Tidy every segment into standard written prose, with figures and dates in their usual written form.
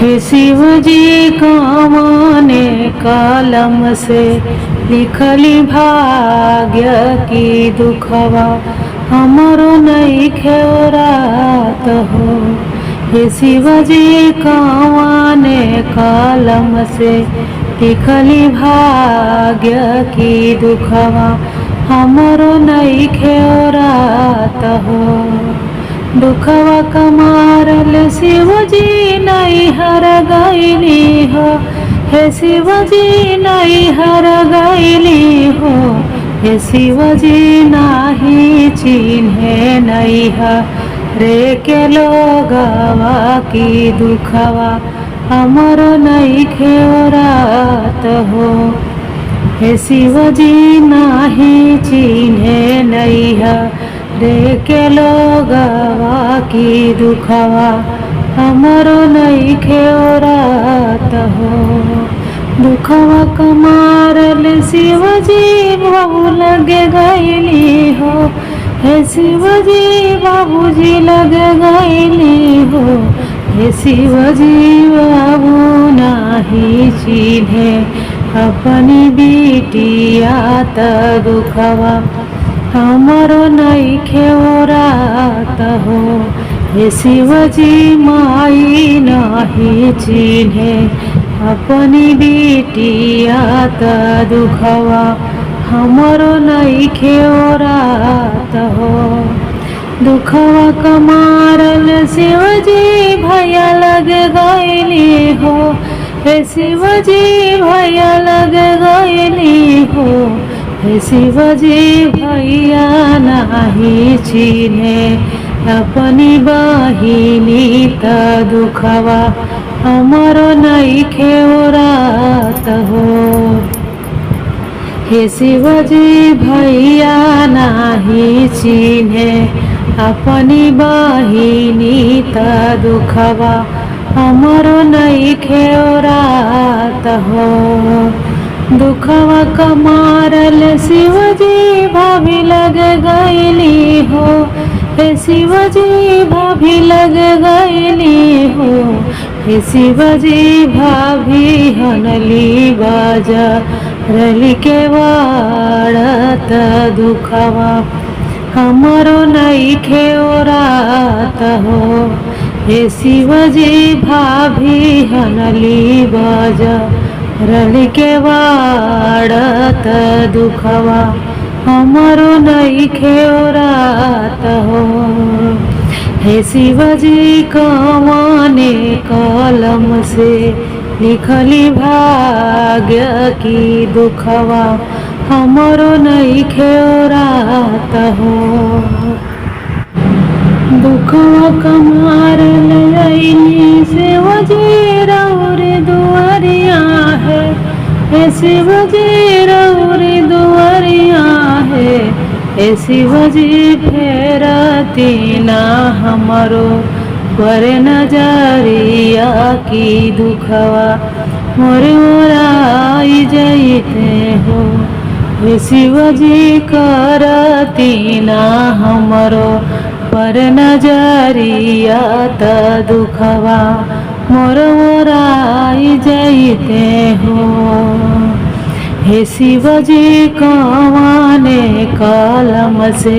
हे शिव जी कौने कलम से लिखली भाग्य की दुखवा हमरो नइखे रात हो। हे शिव जी कौने कलम से लिखली भाग्य की दुखवा हमरो नइखे रात हो। दुखवा कमारल शिव जी नहीं हर गईली हो। हे शिव जी नहीं हर गईली हो। हे शिव जी नाही चिन्हे नहीं रे के लोगवा की दुखवा हमरो नइखे रात हो। हे शिव जी नाही चिन्हे नहीं रे के लोगवा की दुखवा हमरो नइखे रात हो। दुखवा कमारल शिव जी बाबू लगे गईली हो। हे शिव जी बाबूजी लगे गईली हो। हे शिव जी बाबू नाही चिन्हे अपनी बिटिया त दुखवा हमरो नइखे रात हो। हे शिव जी माई नहीं चिन्हे अपनी बिटिया त दुखवा हमरो नइखे रात हो। दुखवा कमारल शिव जी भैया लग गईली हो। हे शिव जी भैया लग गईली हो। हे शिव जी भैया नाही चिन्हे अपनी बहिनी त दुखवा हमरो नइखे रात हो। हे शिव जी भैया नाही चिन्हे अपनी बहिनी त दुखवा हमरो नइखे रात हो। दुखवा कमारल शिव जी भाभी लग गईली हो। हे शिव जी भाभी लग गईली हो। हे शिव जी भाभी हनली बाजा रली के वाड़त दुखवा हमरो नइखे रात हो। हे शिव जी भाभी हनली बाजा रली के वाड़त दुखवा हमरो नइखे रात हो। हे शिव जी कौने कलम से लिखली भाग्य की दुखवा हमरो नइखे रात हो। दुखवा कमारल अइली शिव जी रउर दुआरिया है। हे शिव जी रउर दुआरिया है। हे शिव जी फेरती ना हमरो पर नजरिया की दुखवा मोर ओराई जइते हो। हे शिव जी करती ना हमरो पर नजरिया त दुखवा मोर ओराई जइते हो। हे शिव जी कौने कलम से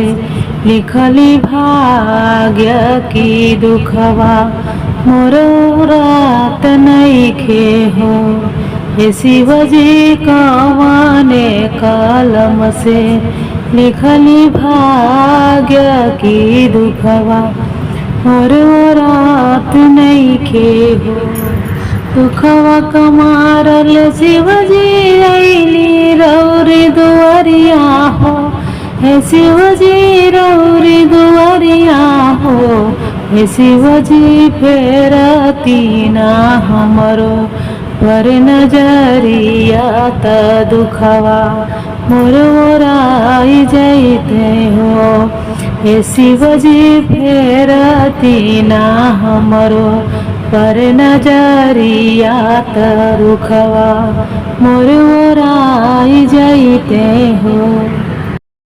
लिखली भाग्य की दुखवा मोर रात नइखे हो। हे शिव जी कौने कलम से लिखली भाग्य की दुखवा मोर रात नइखे हो। दुखवा कमारल शिव जी अइली रउर दुआरिया हो। हे शिव जी रउर दुआरिया हो। हे शिव जी फेरती ना हमरो पर नजरिया त दुखवा मोर ओराई जइते हो। हे शिव जी फेरती ना हमरो पर नजरिया त दुखवा मोर ओराई जइते हो।